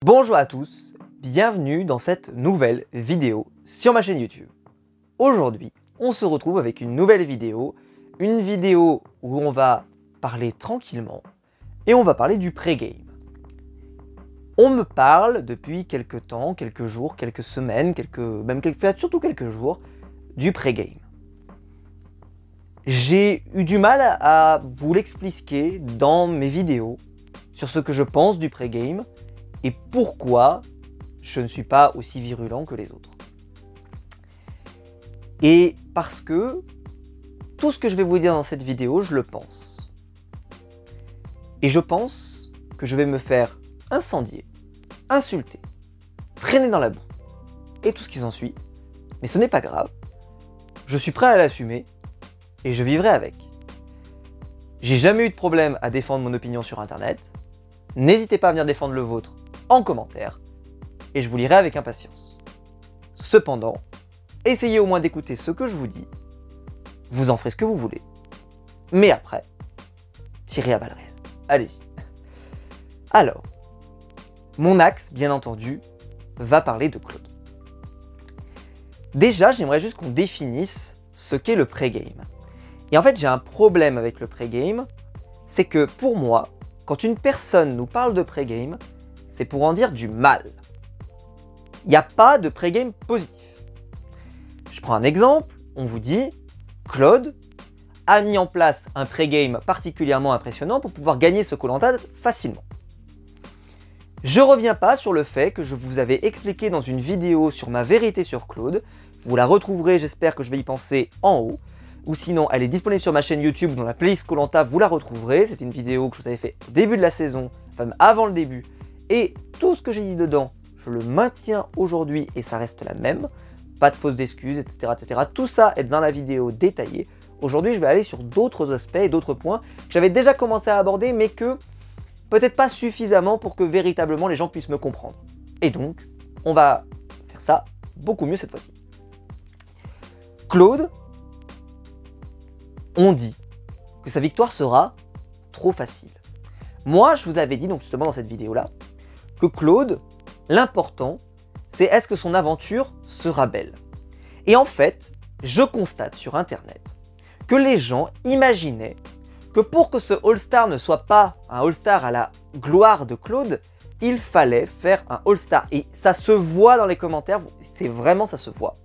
Bonjour à tous, bienvenue dans cette nouvelle vidéo sur ma chaîne YouTube. Aujourd'hui, on se retrouve avec une nouvelle vidéo, où on va parler tranquillement et on va parler du pré-game. On me parle depuis quelques temps, quelques jours, quelques semaines, surtout quelques jours, du pré-game. J'ai eu du mal à vous l'expliquer dans mes vidéos sur ce que je pense du pré-game et pourquoi je ne suis pas aussi virulent que les autres. Et parce que tout ce que je vais vous dire dans cette vidéo, je le pense. Et je pense que je vais me faire incendier, insulter, traîner dans la boue et tout ce qui s'ensuit. Mais ce n'est pas grave, je suis prêt à l'assumer et je vivrai avec. J'ai jamais eu de problème à défendre mon opinion sur internet. N'hésitez pas à venir défendre le vôtre en commentaire et je vous lirai avec impatience. Cependant, essayez au moins d'écouter ce que je vous dis. Vous en ferez ce que vous voulez. Mais après, tirez à balles réelles. Allez-y. Alors, mon axe, bien entendu, va parler de Claude. Déjà, j'aimerais juste qu'on définisse ce qu'est le pré-game. Et en fait, j'ai un problème avec le pré-game, c'est que pour moi, quand une personne nous parle de pré-game, c'est pour en dire du mal. Il n'y a pas de pré-game positif. Je prends un exemple, on vous dit Claude a mis en place un pré-game particulièrement impressionnant pour pouvoir gagner ce Koh-Lanta facilement. Je reviens pas sur le fait que je vous avais expliqué dans une vidéo sur ma vérité sur Claude. Vous la retrouverez, j'espère que je vais y penser en haut. Ou sinon, elle est disponible sur ma chaîne YouTube dans la playlist Koh-Lanta, vous la retrouverez. C'est une vidéo que je vous avais fait au début de la saison, enfin avant le début. Et tout ce que j'ai dit dedans, je le maintiens aujourd'hui et ça reste la même. Pas de fausses excuses, etc., etc. Tout ça est dans la vidéo détaillée. Aujourd'hui, je vais aller sur d'autres aspects et d'autres points que j'avais déjà commencé à aborder, mais que peut-être pas suffisamment pour que véritablement les gens puissent me comprendre. Et donc, on va faire ça beaucoup mieux cette fois-ci. Claude, on dit que sa victoire sera trop facile. Moi, je vous avais dit donc justement dans cette vidéo-là que Claude, l'important, c'est est-ce que son aventure sera belle. Et en fait, je constate sur Internet que les gens imaginaient que pour que ce All-Star ne soit pas un All-Star à la gloire de Claude, il fallait faire un All-Star. Et ça se voit dans les commentaires, c'est vraiment ça se voit.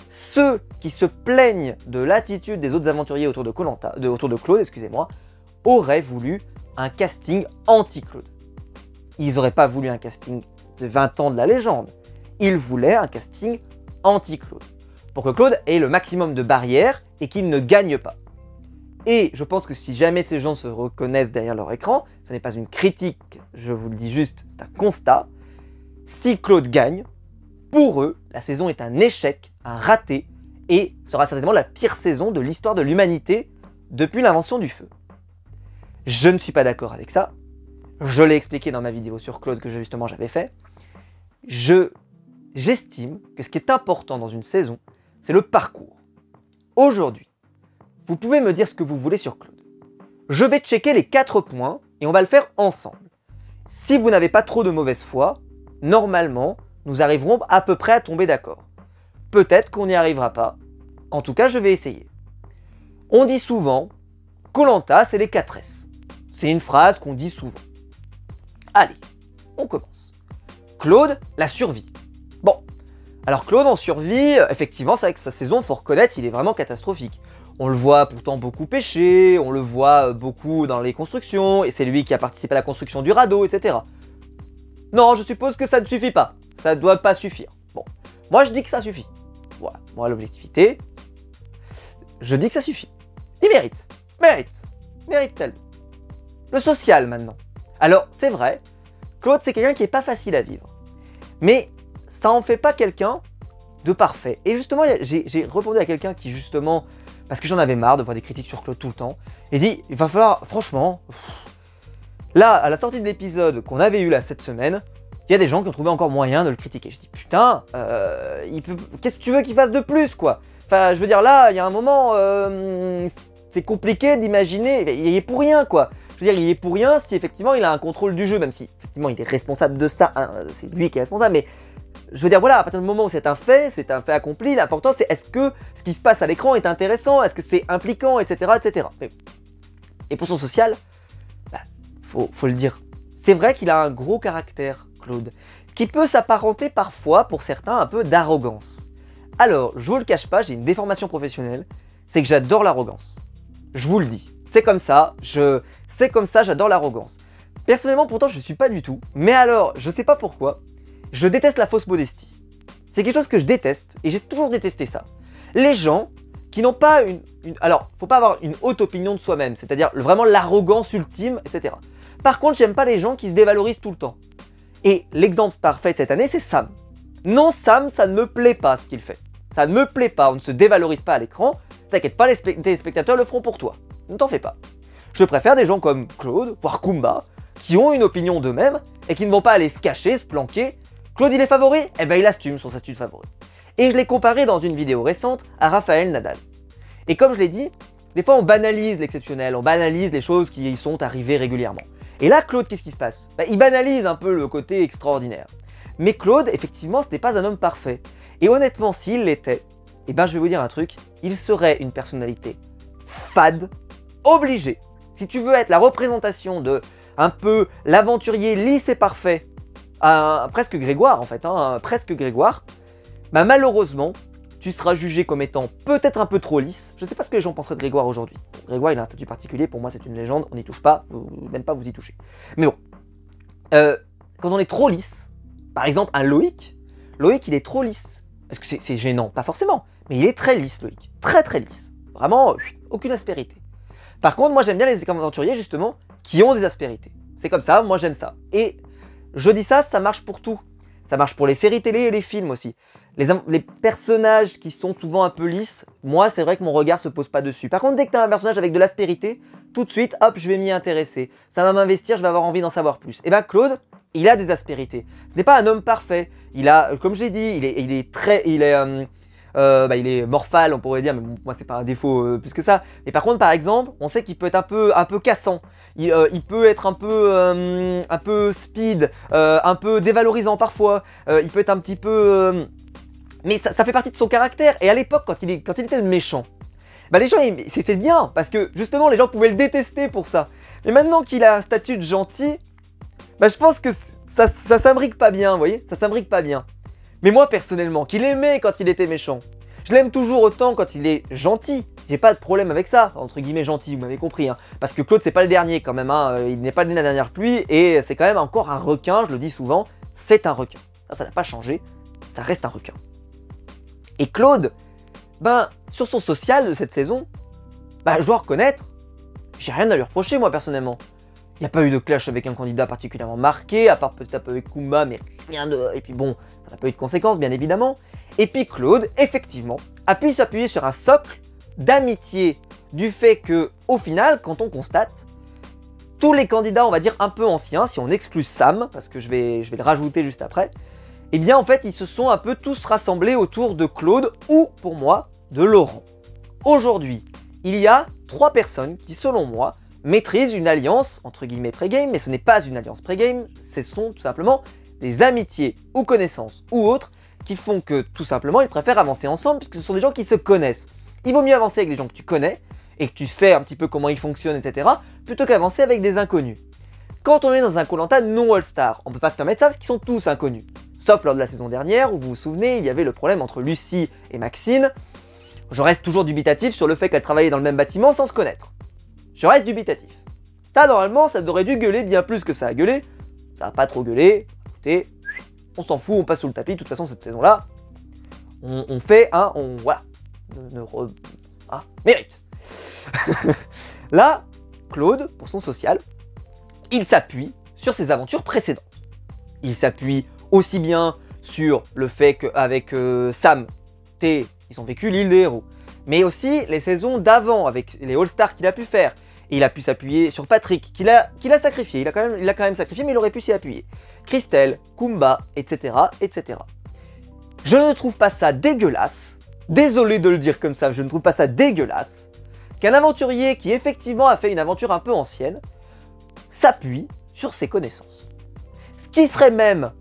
Ceux qui se plaignent de l'attitude des autres aventuriers autour de Claude, excusez-moi, auraient voulu un casting anti-Claude. Ils n'auraient pas voulu un casting de 20 ans de la légende. Ils voulaient un casting anti-Claude. Pour que Claude ait le maximum de barrières et qu'il ne gagne pas. Et je pense que si jamais ces gens se reconnaissent derrière leur écran, ce n'est pas une critique, je vous le dis juste, c'est un constat. Si Claude gagne, pour eux, la saison est un échec, un raté, et sera certainement la pire saison de l'histoire de l'humanité depuis l'invention du feu. Je ne suis pas d'accord avec ça. Je l'ai expliqué dans ma vidéo sur Claude que justement j'avais fait. J'estime que ce qui est important dans une saison, c'est le parcours. Aujourd'hui, vous pouvez me dire ce que vous voulez sur Claude. Je vais checker les 4 points et on va le faire ensemble. Si vous n'avez pas trop de mauvaise foi, normalement, nous arriverons à peu près à tomber d'accord. Peut-être qu'on n'y arrivera pas. En tout cas, je vais essayer. On dit souvent, Koh-Lanta, c'est les 4 S. C'est une phrase qu'on dit souvent. Allez, on commence. Claude, la survie. Bon, alors Claude en survie, effectivement, c'est vrai que sa saison, faut reconnaître, il est vraiment catastrophique. On le voit pourtant beaucoup pêcher, on le voit beaucoup dans les constructions, et c'est lui qui a participé à la construction du radeau, etc. Non, je suppose que ça ne suffit pas. Ça ne doit pas suffire. Bon, moi je dis que ça suffit. Voilà, moi l'objectivité, je dis que ça suffit. Il mérite tellement. Le social maintenant. Alors, c'est vrai, Claude c'est quelqu'un qui n'est pas facile à vivre. Mais ça en fait pas quelqu'un de parfait. Et justement, j'ai répondu à quelqu'un qui justement, parce que j'en avais marre de voir des critiques sur Claude tout le temps, et dit, il va falloir, franchement, là, à la sortie de l'épisode qu'on avait eu là cette semaine, il y a des gens qui ont trouvé encore moyen de le critiquer. Je dis, putain, qu'est-ce que tu veux qu'il fasse de plus, quoi? Enfin, je veux dire, là, il y a un moment, c'est compliqué d'imaginer, il est pour rien, quoi. Je veux dire, il y est pour rien si effectivement il a un contrôle du jeu, même si effectivement il est responsable de ça, hein, c'est lui qui est responsable, mais je veux dire, voilà, à partir du moment où c'est un fait accompli, l'important c'est est-ce que ce qui se passe à l'écran est intéressant, est-ce que c'est impliquant, etc. etc. Et pour son social, bah, faut le dire, c'est vrai qu'il a un gros caractère, Claude, qui peut s'apparenter parfois, pour certains, un peu d'arrogance. Alors, je vous le cache pas, j'ai une déformation professionnelle, c'est que j'adore l'arrogance. Je vous le dis, c'est comme ça, j'adore l'arrogance. Personnellement, pourtant, je ne suis pas du tout, mais alors, je sais pas pourquoi, je déteste la fausse modestie. C'est quelque chose que je déteste, et j'ai toujours détesté ça. Les gens qui n'ont pas alors, faut pas avoir une haute opinion de soi-même, c'est-à-dire vraiment l'arrogance ultime, etc. Par contre, j'aime pas les gens qui se dévalorisent tout le temps. Et l'exemple parfait cette année, c'est Sam. Non, Sam, ça ne me plaît pas ce qu'il fait. Ça ne me plaît pas, on ne se dévalorise pas à l'écran. T'inquiète pas, les téléspectateurs le feront pour toi. Ne t'en fais pas. Je préfère des gens comme Claude, voire Kumba, qui ont une opinion d'eux-mêmes et qui ne vont pas aller se cacher, se planquer. Claude, il est favori? Eh ben, il assume son statut de favori. Et je l'ai comparé dans une vidéo récente à Rafael Nadal. Et comme je l'ai dit, des fois on banalise l'exceptionnel, on banalise les choses qui y sont arrivées régulièrement. Et là, Claude, qu'est-ce qui se passe? Il banalise un peu le côté extraordinaire. Mais Claude, effectivement, ce n'est pas un homme parfait. Et honnêtement, s'il l'était, eh ben, je vais vous dire un truc, il serait une personnalité fade, obligée. Si tu veux être la représentation de un peu l'aventurier lisse et parfait, presque Grégoire en fait, presque Grégoire, bah malheureusement, tu seras jugé comme étant peut-être un peu trop lisse. Je ne sais pas ce que les gens penseraient de Grégoire aujourd'hui. Grégoire, il a un statut particulier, pour moi c'est une légende, on n'y touche pas, même pas vous y touchez. Mais bon, quand on est trop lisse, par exemple un Loïc, il est trop lisse. Est-ce que c'est gênant? Pas forcément, mais il est très lisse Loïc, très très lisse. Vraiment, aucune aspérité. Par contre, moi j'aime bien les aventuriers justement qui ont des aspérités. C'est comme ça, moi j'aime ça. Et je dis ça, ça marche pour tout. Ça marche pour les séries télé et les films aussi. Les personnages qui sont souvent un peu lisses, moi c'est vrai que mon regard se pose pas dessus. Par contre, dès que tu as un personnage avec de l'aspérité, tout de suite, hop, je vais m'y intéresser. Ça va m'investir, je vais avoir envie d'en savoir plus. Et ben Claude, il a des aspérités. Ce n'est pas un homme parfait. Il a, comme je l'ai dit, il est morphal, on pourrait dire, mais bon, moi c'est pas un défaut plus que ça. Mais par contre, par exemple, on sait qu'il peut être un peu cassant. Il peut être un peu speed, un peu dévalorisant parfois. Il peut être un petit peu... mais ça fait partie de son caractère. Et à l'époque, quand il était méchant, bah les gens, c'était bien, parce que justement, les gens pouvaient le détester pour ça. Mais maintenant qu'il a un statut de gentil, bah je pense que ça s'imbrique pas bien, vous voyez? Ça s'imbrique pas bien. Mais moi, personnellement, qu'il aimait quand il était méchant, je l'aime toujours autant quand il est gentil. J'ai pas de problème avec ça, entre guillemets gentil, vous m'avez compris. Hein. Parce que Claude, c'est pas le dernier quand même, hein. Il n'est pas né la dernière pluie, et c'est quand même encore un requin, je le dis souvent, c'est un requin. Ça n'a pas changé, ça reste un requin. Et Claude, ben, sur son social de cette saison, ben, je dois reconnaître, j'ai rien à lui reprocher moi personnellement. Il n'y a pas eu de clash avec un candidat particulièrement marqué, à part peut-être avec Kumba, mais rien de... Et puis bon, ça n'a pas eu de conséquences, bien évidemment. Et puis Claude, effectivement, a pu s'appuyer sur un socle d'amitié du fait que, au final, quand on constate, tous les candidats, on va dire un peu anciens, si on exclut Sam, parce que je vais le rajouter juste après, eh bien en fait, ils se sont un peu tous rassemblés autour de Claude, ou pour moi, de Laurent. Aujourd'hui, il y a 3 personnes qui, selon moi, maîtrisent une alliance, entre guillemets pré-game, mais ce n'est pas une alliance pré-game, ce sont tout simplement des amitiés ou connaissances ou autres qui font que tout simplement ils préfèrent avancer ensemble puisque ce sont des gens qui se connaissent. Il vaut mieux avancer avec des gens que tu connais et que tu sais un petit peu comment ils fonctionnent, etc. plutôt qu'avancer avec des inconnus. Quand on est dans un Koh-Lanta non All-Star, on ne peut pas se permettre ça parce qu'ils sont tous inconnus. Sauf lors de la saison dernière où vous vous souvenez, il y avait le problème entre Lucie et Maxine. Je reste toujours dubitatif sur le fait qu'elles travaillaient dans le même bâtiment sans se connaître. Je reste dubitatif. Ça, normalement, ça devrait dû gueuler bien plus que ça a gueulé. Ça n'a pas trop gueulé. Écoutez, on s'en fout, on passe sous le tapis. De toute façon, cette saison-là, on fait un... voilà. Mérite. Là, Claude, pour son social, il s'appuie sur ses aventures précédentes. Il s'appuie aussi bien sur le fait qu'avec Sam, ils ont vécu l'île des héros. Mais aussi les saisons d'avant, avec les All-Stars qu'il a pu faire. Et il a pu s'appuyer sur Patrick, qu'il a sacrifié. Il a quand même sacrifié, mais il aurait pu s'y appuyer. Christelle, Kumba, etc., etc. Je ne trouve pas ça dégueulasse. Désolé de le dire comme ça, je ne trouve pas ça dégueulasse. Qu'un aventurier qui effectivement a fait une aventure un peu ancienne s'appuie sur ses connaissances. Ce qui serait même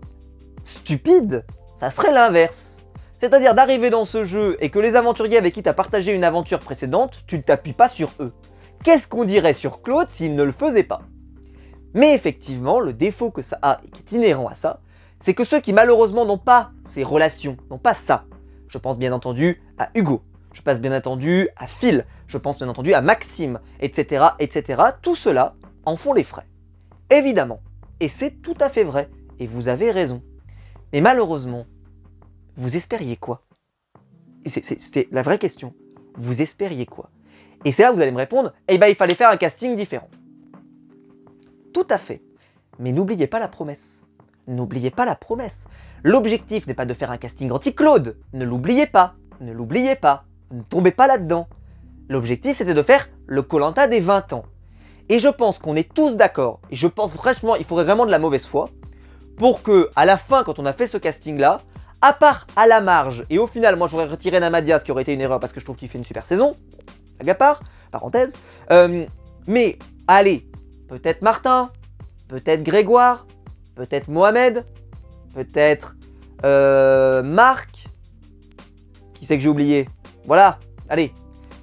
stupide, ça serait l'inverse. C'est-à-dire d'arriver dans ce jeu et que les aventuriers avec qui tu as partagé une aventure précédente, tu ne t'appuies pas sur eux. Qu'est-ce qu'on dirait sur Claude s'il ne le faisait pas? Mais effectivement, le défaut que ça a et qui est inhérent à ça, c'est que ceux qui malheureusement n'ont pas ces relations, n'ont pas ça, je pense bien entendu à Hugo, je pense bien entendu à Phil, je pense bien entendu à Maxime, etc., etc., tout cela en font les frais. Évidemment, et c'est tout à fait vrai, et vous avez raison. Mais malheureusement, vous espériez quoi? C'est la vraie question. Vous espériez quoi? Et c'est là où vous allez me répondre, eh ben il fallait faire un casting différent. Tout à fait. Mais n'oubliez pas la promesse. N'oubliez pas la promesse. L'objectif n'est pas de faire un casting anti-Claude. Ne l'oubliez pas. Ne l'oubliez pas. Ne tombez pas là-dedans. L'objectif, c'était de faire le Koh-Lanta des 20 ans. Et je pense qu'on est tous d'accord, et je pense franchement, il faudrait vraiment de la mauvaise foi, pour que, à la fin, quand on a fait ce casting-là, à part à la marge, et au final, moi j'aurais retiré Namadia, ce qui aurait été une erreur parce que je trouve qu'il fait une super saison, blague à part, parenthèse, mais allez, peut-être Martin, peut-être Grégoire, peut-être Mohamed, peut-être Marc, qui c'est que j'ai oublié, voilà, allez,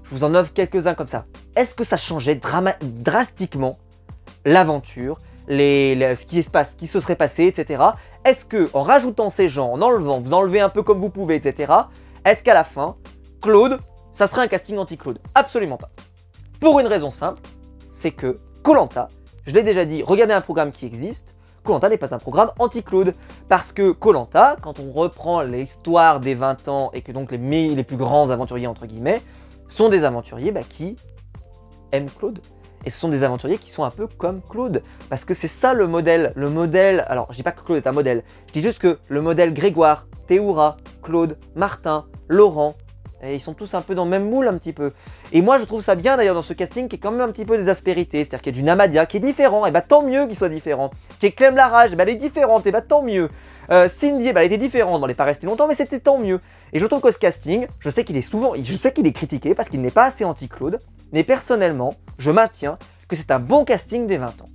je vous en offre quelques-uns comme ça. Est-ce que ça changeait drastiquement l'aventure, ce qui se serait passé, etc. Est-ce que, en rajoutant ces gens, en enlevant, vous enlevez un peu comme vous pouvez, etc. Est-ce qu'à la fin, Claude, ça serait un casting anti-Claude? Absolument pas. Pour une raison simple, c'est que Koh-Lanta, je l'ai déjà dit, regardez un programme qui existe, Koh-Lanta n'est pas un programme anti-Claude. Parce que Koh-Lanta, quand on reprend l'histoire des 20 ans et que donc les plus grands aventuriers, entre guillemets, sont des aventuriers qui aiment Claude. Et ce sont des aventuriers qui sont un peu comme Claude. Parce que c'est ça le modèle. Le modèle, alors je dis pas que Claude est un modèle, je dis juste que le modèle Grégoire, Théoura, Claude, Martin, Laurent, et ils sont tous un peu dans le même moule un petit peu. Et moi je trouve ça bien d'ailleurs dans ce casting qui est quand même un petit peu des aspérités. C'est-à-dire qu'il y a du Namadia qui est différent, et bah tant mieux qu'il soit différent. Qui est Clem Larage, elle est différente, et bah tant mieux. Cindy, elle était différente, elle n'est pas restée longtemps, mais c'était tant mieux. Et je trouve que ce casting, je sais qu'il est critiqué parce qu'il n'est pas assez anti-Claude, mais personnellement, je maintiens que c'est un bon casting des 20 ans.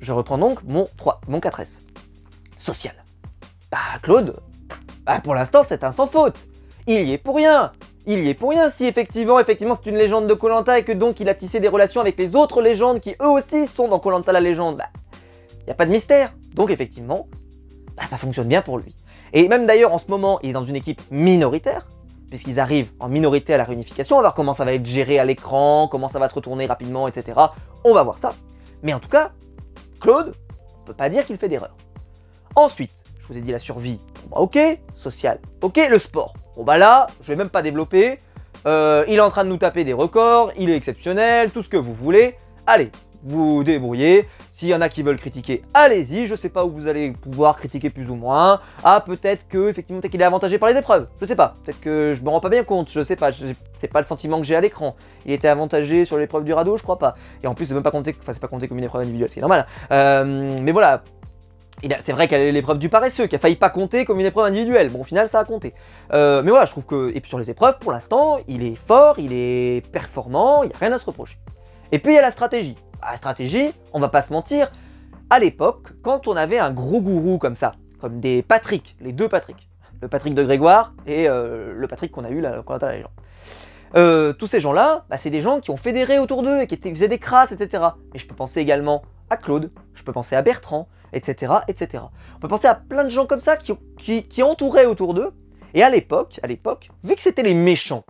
Je reprends donc mon 4S. Social. Claude, pour l'instant, c'est un sans faute. Il y est pour rien. Il y est pour rien si effectivement c'est une légende de Koh-Lanta et que donc il a tissé des relations avec les autres légendes qui eux aussi sont dans Koh-Lanta la légende. Il n'y a pas de mystère. Donc effectivement, ça fonctionne bien pour lui. Et même d'ailleurs en ce moment, il est dans une équipe minoritaire, puisqu'ils arrivent en minorité à la réunification. On va voir comment ça va être géré à l'écran, comment ça va se retourner rapidement, etc. On va voir ça. Mais en tout cas, Claude, on ne peut pas dire qu'il fait d'erreur. Ensuite, je vous ai dit la survie, ok, social, ok, le sport. Là, je vais même pas développer. Il est en train de nous taper des records, il est exceptionnel, tout ce que vous voulez. Allez, vous débrouillez. S'il y en a qui veulent critiquer, allez-y. Je sais pas où vous allez pouvoir critiquer plus ou moins. Peut-être que effectivement qu'il est avantagé par les épreuves. Je sais pas. Peut-être que je me rends pas bien compte. Je sais pas. C'est pas le sentiment que j'ai à l'écran. Il était avantagé sur l'épreuve du radeau, je crois pas. Et en plus, c'est même pas compté. Enfin, c'est pas compté comme une épreuve individuelle. C'est normal. Mais voilà. C'est vrai qu'il y a l'épreuve du paresseux qui a failli pas compter comme une épreuve individuelle. Bon, au final, ça a compté. Mais voilà, je trouve que. Et puis sur les épreuves, pour l'instant, il est fort, il est performant, il n'y a rien à se reprocher. Et puis il y a la stratégie. La stratégie, on va pas se mentir, à l'époque, quand on avait un gros gourou comme ça, comme des Patrick, les deux Patrick, le Patrick de Grégoire et le Patrick qu'on a eu là, quand on a la légende. Tous ces gens-là, c'est des gens qui ont fédéré autour d'eux et qui faisaient des crasses, etc. Et je peux penser également à Claude, je peux penser à Bertrand, etc., etc. On peut penser à plein de gens comme ça qui entouraient autour d'eux. Et à l'époque, vu que c'était les méchants,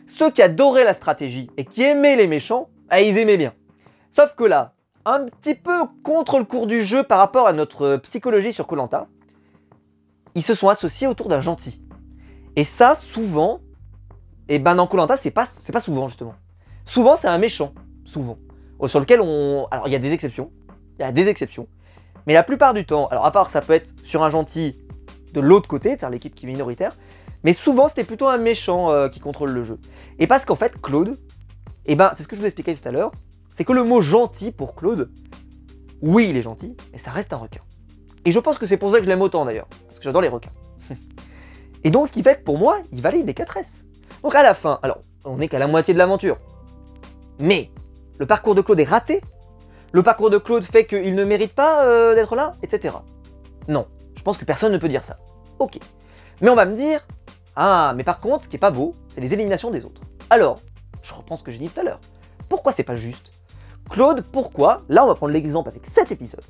ceux qui adoraient la stratégie et qui aimaient les méchants, ils aimaient bien. Sauf que là, un petit peu contre le cours du jeu par rapport à notre psychologie sur Koh-Lanta, ils se sont associés autour d'un gentil. Et ça, souvent, dans Koh-Lanta, c'est pas souvent justement. Souvent, c'est un méchant, souvent. Sur lequel alors, il y a des exceptions. Mais la plupart du temps, alors à part ça peut être sur un gentil de l'autre côté, c'est-à-dire l'équipe qui est minoritaire, mais souvent, c'était plutôt un méchant qui contrôle le jeu. Et parce qu'en fait, Claude, c'est ce que je vous expliquais tout à l'heure, c'est que le mot gentil pour Claude, oui, il est gentil, mais ça reste un requin. Et je pense que c'est pour ça que je l'aime autant d'ailleurs, parce que j'adore les requins. Et donc, ce qui fait que pour moi, il valide des 4S. Donc à la fin, alors, on n'est qu'à la moitié de l'aventure. Mais, le parcours de Claude est raté. Le parcours de Claude fait qu'il ne mérite pas d'être là, etc. Non, je pense que personne ne peut dire ça. Ok. Mais on va me dire, ah, mais par contre, ce qui est pas beau, c'est les éliminations des autres. Alors, je reprends ce que j'ai dit tout à l'heure. Pourquoi c'est pas juste? Claude, pourquoi, là on va prendre l'exemple avec cet épisode,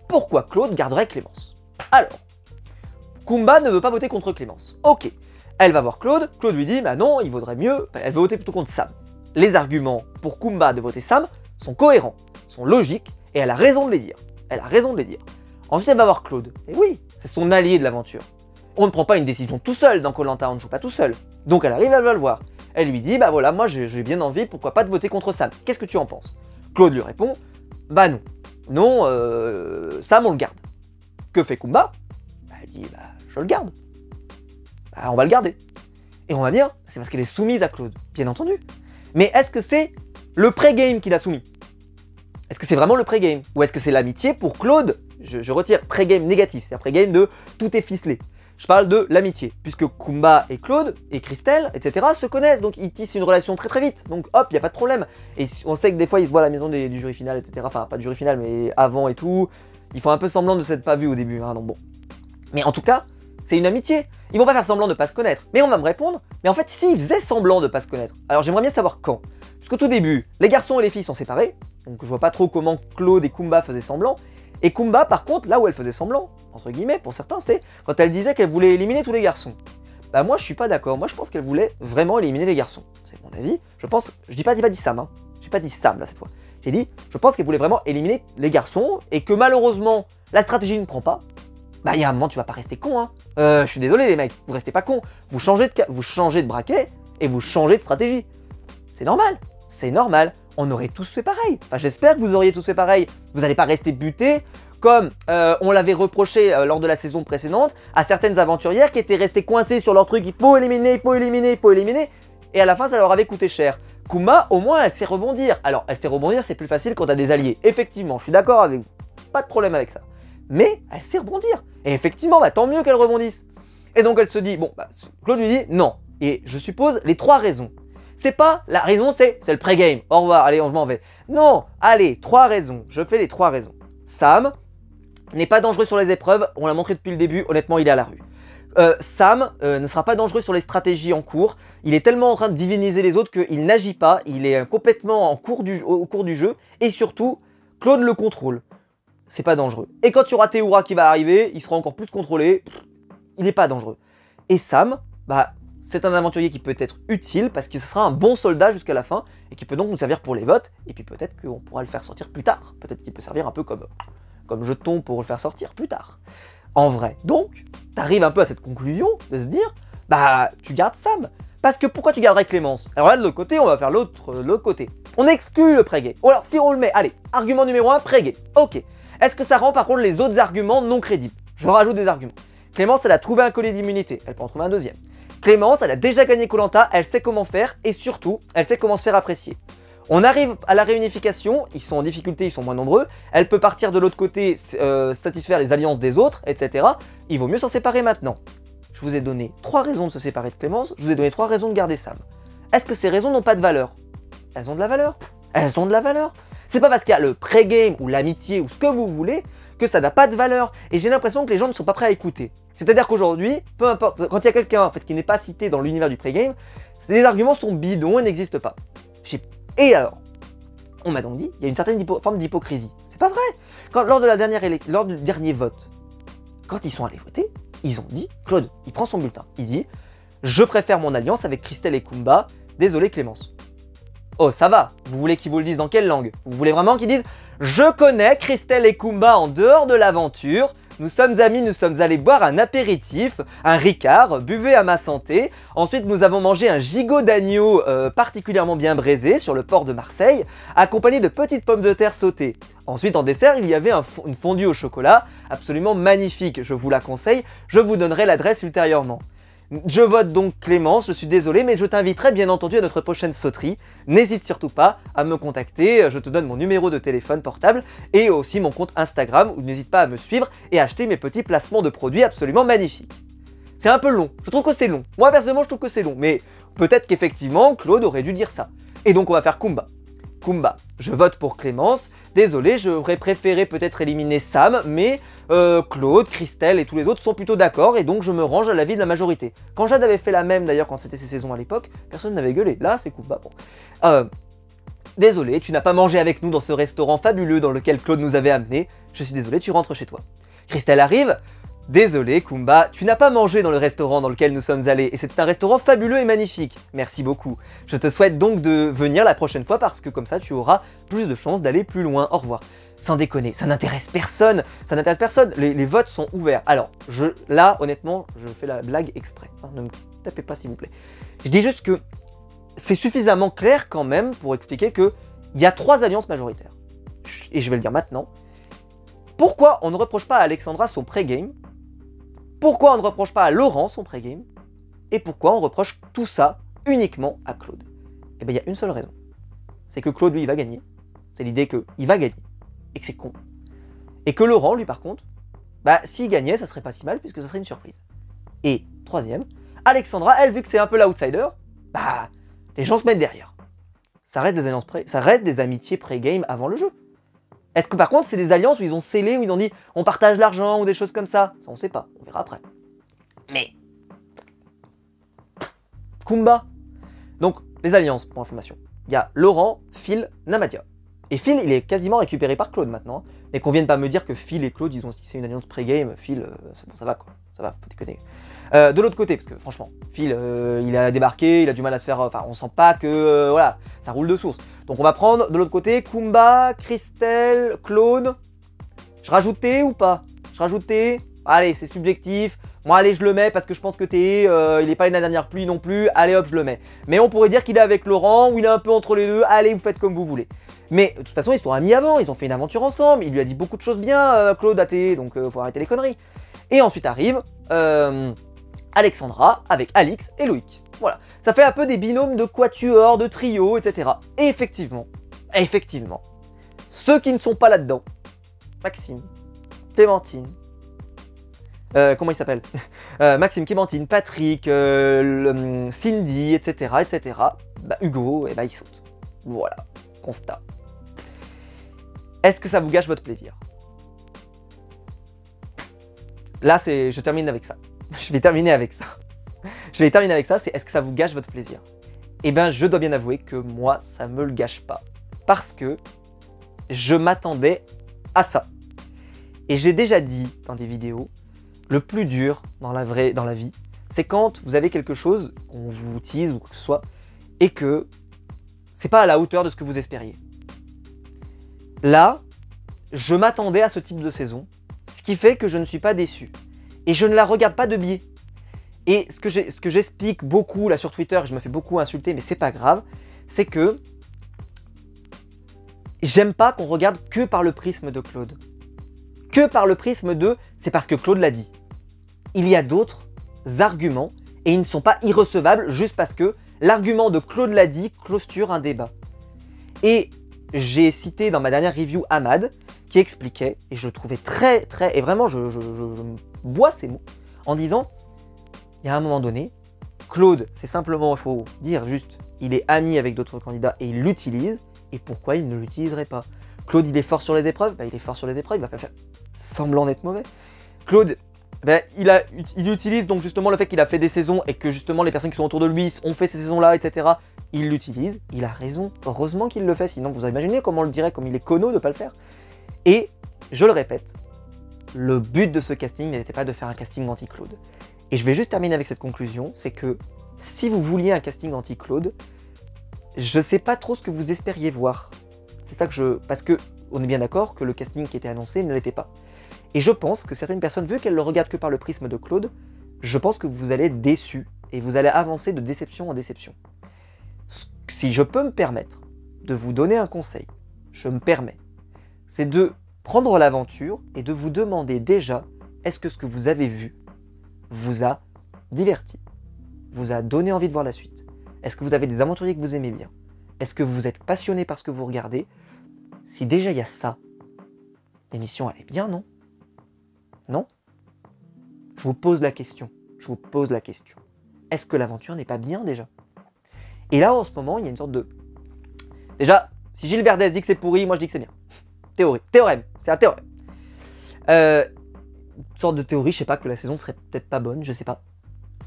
pourquoi Claude garderait Clémence? Alors, Kumba ne veut pas voter contre Clémence. Ok, elle va voir Claude, Claude lui dit, bah non, il vaudrait mieux, elle veut voter plutôt contre Sam. Les arguments pour Kumba de voter Sam sont cohérents, sont logiques, et elle a raison de les dire. Elle a raison de les dire. Ensuite, elle va voir Claude. Et oui, c'est son allié de l'aventure. On ne prend pas une décision tout seul dans Koh-Lanta, on ne joue pas tout seul. Donc elle arrive, elle va le voir. Elle lui dit, bah voilà, moi j'ai bien envie, pourquoi pas de voter contre Sam. Qu'est-ce que tu en penses? Claude lui répond, bah non. Non, Sam on le garde. Que fait Kumba? Bah, elle dit, bah je le garde. Bah on va le garder. Et on va dire, c'est parce qu'elle est soumise à Claude, bien entendu. Mais est-ce que c'est le pré-game qui l'a soumis? Est-ce que c'est vraiment le pré-game? Ou est-ce que c'est l'amitié pour Claude? Je retire pré-game négatif, c'est un pré-game de tout est ficelé. Je parle de l'amitié, puisque Kumba et Claude, et Christelle, etc. se connaissent, donc ils tissent une relation très très vite, donc hop, il n'y a pas de problème. Et on sait que des fois ils se voient à la maison du jury final, etc. Enfin, pas du jury final, mais avant et tout. Ils font un peu semblant de s'être pas vus au début, hein, donc bon. Mais en tout cas, c'est une amitié. Ils vont pas faire semblant de pas se connaître. Mais on va me répondre, mais en fait, si ils faisaient semblant de pas se connaître, alors j'aimerais bien savoir quand. Puisqu'au tout début, les garçons et les filles sont séparés, donc je vois pas trop comment Claude et Kumba faisaient semblant. Et Kumba, par contre, là où elle faisait semblant, entre guillemets, pour certains, c'est quand elle disait qu'elle voulait éliminer tous les garçons. Bah moi, je suis pas d'accord. Moi, je pense qu'elle voulait vraiment éliminer les garçons. C'est mon avis. Je pense, je dis pas dit Sam, hein. J'ai pas dit Sam, là, cette fois. J'ai dit, je pense qu'elle voulait vraiment éliminer les garçons et que malheureusement, la stratégie ne prend pas. Bah, il y a un moment, tu vas pas rester con, hein. Je suis désolé, les mecs, vous restez pas cons. Vous changez de braquet et vous changez de stratégie. C'est normal. C'est normal. On aurait tous fait pareil. Enfin, j'espère que vous auriez tous fait pareil. Vous n'allez pas rester butés comme on l'avait reproché lors de la saison précédente à certaines aventurières qui étaient restées coincées sur leur truc. Il faut éliminer, il faut éliminer, il faut éliminer. Et à la fin, ça leur avait coûté cher. Kuma, au moins, elle sait rebondir. Alors, elle sait rebondir, c'est plus facile quand t'as des alliés. Effectivement, je suis d'accord avec vous. Pas de problème avec ça. Mais elle sait rebondir. Et effectivement, bah, tant mieux qu'elle rebondisse. Et donc, elle se dit, bon, bah, Claude lui dit non. Et je suppose les 3 raisons. C'est pas la raison, c'est le pré-game. Au revoir, allez, on m'en va. Non, allez, 3 raisons. Je fais les 3 raisons. Sam n'est pas dangereux sur les épreuves. On l'a montré depuis le début. Honnêtement, il est à la rue. Sam ne sera pas dangereux sur les stratégies en cours. Il est tellement en train de diviniser les autres qu'il n'agit pas. Il est complètement au cours du jeu. Et surtout, Claude le contrôle. C'est pas dangereux. Et quand il y aura Théoura qui va arriver, il sera encore plus contrôlé. Il n'est pas dangereux. Et Sam, bah... c'est un aventurier qui peut être utile parce que ce sera un bon soldat jusqu'à la fin et qui peut donc nous servir pour les votes. Et puis peut-être qu'on pourra le faire sortir plus tard. Peut-être qu'il peut servir un peu comme jeton pour le faire sortir plus tard. En vrai. Donc, t'arrives un peu à cette conclusion de se dire, bah, tu gardes Sam. Parce que pourquoi tu garderais Clémence? Alors là, de l'autre côté, on va faire l'autre côté. On exclut le pré-gay. Ou alors, si on le met, allez, argument numéro 1, pré-gay. Ok. Est-ce que ça rend par contre les autres arguments non crédibles? Je rajoute des arguments. Clémence, elle a trouvé un collier d'immunité. Elle peut en trouver un deuxième. Clémence, elle a déjà gagné Koh-Lanta, elle sait comment faire et surtout, elle sait comment se faire apprécier. On arrive à la réunification, ils sont en difficulté, ils sont moins nombreux, elle peut partir de l'autre côté, satisfaire les alliances des autres, etc. Il vaut mieux s'en séparer maintenant. Je vous ai donné 3 raisons de se séparer de Clémence, je vous ai donné 3 raisons de garder Sam. Est-ce que ces raisons n'ont pas de valeur? Elles ont de la valeur. Elles ont de la valeur. C'est pas parce qu'il y a le pré-game ou l'amitié ou ce que vous voulez que ça n'a pas de valeur. Et j'ai l'impression que les gens ne sont pas prêts à écouter. C'est-à-dire qu'aujourd'hui, peu importe, quand il y a quelqu'un en fait, qui n'est pas cité dans l'univers du pré-game, les arguments sont bidons et n'existent pas. Et alors, on m'a donc dit, il y a une certaine forme d'hypocrisie. C'est pas vrai. Lors du dernier vote, quand ils sont allés voter, ils ont dit, Claude, il prend son bulletin, il dit, je préfère mon alliance avec Christelle et Kumba, désolé Clémence. Oh, ça va, vous voulez qu'ils vous le disent dans quelle langue? Vous voulez vraiment qu'ils disent, je connais Christelle et Kumba en dehors de l'aventure, nous sommes amis, nous sommes allés boire un apéritif, un Ricard, buvez à ma santé. Ensuite, nous avons mangé un gigot d'agneau particulièrement bien braisé sur le port de Marseille, accompagné de petites pommes de terre sautées. Ensuite, en dessert, il y avait une fondue au chocolat, absolument magnifique, je vous la conseille, je vous donnerai l'adresse ultérieurement. Je vote donc Clémence, je suis désolé, mais je t'inviterai bien entendu à notre prochaine sauterie. N'hésite surtout pas à me contacter, je te donne mon numéro de téléphone portable et aussi mon compte Instagram où n'hésite pas à me suivre et acheter mes petits placements de produits absolument magnifiques. C'est un peu long, je trouve que c'est long. Moi personnellement je trouve que c'est long, mais peut-être qu'effectivement Claude aurait dû dire ça. Et donc on va faire Kumba. Kumba. Je vote pour Clémence. Désolé, j'aurais préféré peut-être éliminer Sam, mais Claude, Christelle et tous les autres sont plutôt d'accord et donc je me range à l'avis de la majorité. Quand Jade avait fait la même d'ailleurs quand c'était ses saisons à l'époque, personne n'avait gueulé. Là, c'est Kumba. Bon. Désolé, tu n'as pas mangé avec nous dans ce restaurant fabuleux dans lequel Claude nous avait amenés. Je suis désolé, tu rentres chez toi. Christelle arrive. Désolé, Kumba, tu n'as pas mangé dans le restaurant dans lequel nous sommes allés, et c'est un restaurant fabuleux et magnifique. Merci beaucoup. Je te souhaite donc de venir la prochaine fois parce que comme ça tu auras plus de chances d'aller plus loin. Au revoir. Sans déconner, ça n'intéresse personne. Ça n'intéresse personne. Les votes sont ouverts. Alors, là, honnêtement, je fais la blague exprès. Hein, ne me tapez pas s'il vous plaît. Je dis juste que c'est suffisamment clair quand même pour expliquer qu'il y a 3 alliances majoritaires. Et je vais le dire maintenant. Pourquoi on ne reproche pas à Alexandra son pré-game? Pourquoi on ne reproche pas à Laurent son pré-game? Et pourquoi on reproche tout ça uniquement à Claude? Eh bien, il y a une seule raison. C'est que Claude, lui, il va gagner. C'est l'idée qu'il va gagner. Et que c'est con. Et que Laurent, lui, par contre, bah, s'il gagnait, ça serait pas si mal, puisque ça serait une surprise. Et, troisième, Alexandra, elle, vu que c'est un peu l'outsider, bah, les gens se mettent derrière. Ça reste des alliances ça reste des amitiés pré-game avant le jeu. Est-ce que par contre c'est des alliances où ils ont scellé, où ils ont dit on partage l'argent ou des choses comme ça? Ça on sait pas, on verra après. Mais Kumba. Donc les alliances pour information. Il y a Laurent, Phil, Namadia. Et Phil il est quasiment récupéré par Claude maintenant. Et qu'on vienne pas me dire que Phil et Claude ils ont tissé une alliance pré-game. Phil, bon, ça va quoi, ça va, faut déconner. De l'autre côté, parce que franchement, Phil, il a débarqué, il a du mal à se faire... Enfin, on sent pas que, voilà, ça roule de source. Donc on va prendre de l'autre côté Kumba, Christelle, Claude. Je rajoutais ou pas? Je rajoutais. Allez, c'est subjectif. Moi, allez, je le mets parce que je pense que il est pas une dernière pluie non plus. Allez hop, je le mets. Mais on pourrait dire qu'il est avec Laurent ou il est un peu entre les deux. Allez, vous faites comme vous voulez. Mais de toute façon, ils se sont amis avant, ils ont fait une aventure ensemble. Il lui a dit beaucoup de choses bien, Claude, à T, donc faut arrêter les conneries. Et ensuite arrive... Alexandra avec Alix et Loïc. Voilà, ça fait un peu des binômes de quatuor, de trio, etc. Et effectivement, ceux qui ne sont pas là-dedans, Maxime, Clémentine, comment il s'appelle Maxime, Clémentine, Patrick, Cindy, etc., bah, Hugo, et bah il saute. Voilà, constat. Est-ce que ça vous gâche votre plaisir? Là, je termine avec ça. Je vais terminer avec ça. C'est est-ce que ça vous gâche votre plaisir? Eh bien, je dois bien avouer que moi, ça me le gâche pas. Parce que je m'attendais à ça. Et j'ai déjà dit dans des vidéos, le plus dur dans la vie, c'est quand vous avez quelque chose, qu'on vous tease ou quoi que ce soit, et que c'est pas à la hauteur de ce que vous espériez. Là, je m'attendais à ce type de saison, ce qui fait que je ne suis pas déçu. Et je ne la regarde pas de biais. Et ce que j'explique beaucoup là sur Twitter, je me fais beaucoup insulter, mais c'est pas grave, c'est que j'aime pas qu'on regarde que par le prisme de Claude. Que par le prisme de c'est parce que Claude l'a dit. Il y a d'autres arguments et ils ne sont pas irrecevables juste parce que l'argument de Claude l'a dit clôture un débat. Et j'ai cité dans ma dernière review Ahmad qui expliquait, et je le trouvais très, et vraiment je bois ces mots, en disant, il y a un moment donné, Claude, c'est simplement, il faut dire juste, il est ami avec d'autres candidats et il l'utilise, et pourquoi il ne l'utiliserait pas? Claude, il est fort sur les épreuves, bah, il est fort sur les épreuves, il va pas faire semblant d'être mauvais. Claude, bah, il utilise donc justement le fait qu'il a fait des saisons et que justement les personnes qui sont autour de lui ont fait ces saisons-là, etc. Il l'utilise, il a raison, heureusement qu'il le fait, sinon vous imaginez comment on le dirait, comme il est cono de ne pas le faire. Et, je le répète, le but de ce casting n'était pas de faire un casting anti-Claude. Et je vais juste terminer avec cette conclusion, c'est que si vous vouliez un casting anti-Claude, je sais pas trop ce que vous espériez voir. C'est ça que parce que, on est bien d'accord que le casting qui était annoncé ne l'était pas. Et je pense que certaines personnes, vu qu'elles le regardent que par le prisme de Claude, je pense que vous allez être déçus et vous allez avancer de déception en déception. Si je peux me permettre de vous donner un conseil, je me permets, c'est de prendre l'aventure et de vous demander déjà, est-ce que ce que vous avez vu vous a diverti, vous a donné envie de voir la suite? Est-ce que vous avez des aventuriers que vous aimez bien? Est-ce que vous êtes passionné par ce que vous regardez? Si déjà il y a ça, l'émission elle est bien, non? Non? Je vous pose la question. Est-ce que l'aventure n'est pas bien déjà? Et là en ce moment, il y a une sorte de... Déjà, Si Gilles Verdez dit que c'est pourri, moi je dis que c'est bien. Théorème, c'est un théorème. Une sorte de théorie, je sais pas, que la saison serait peut-être pas bonne, je sais pas.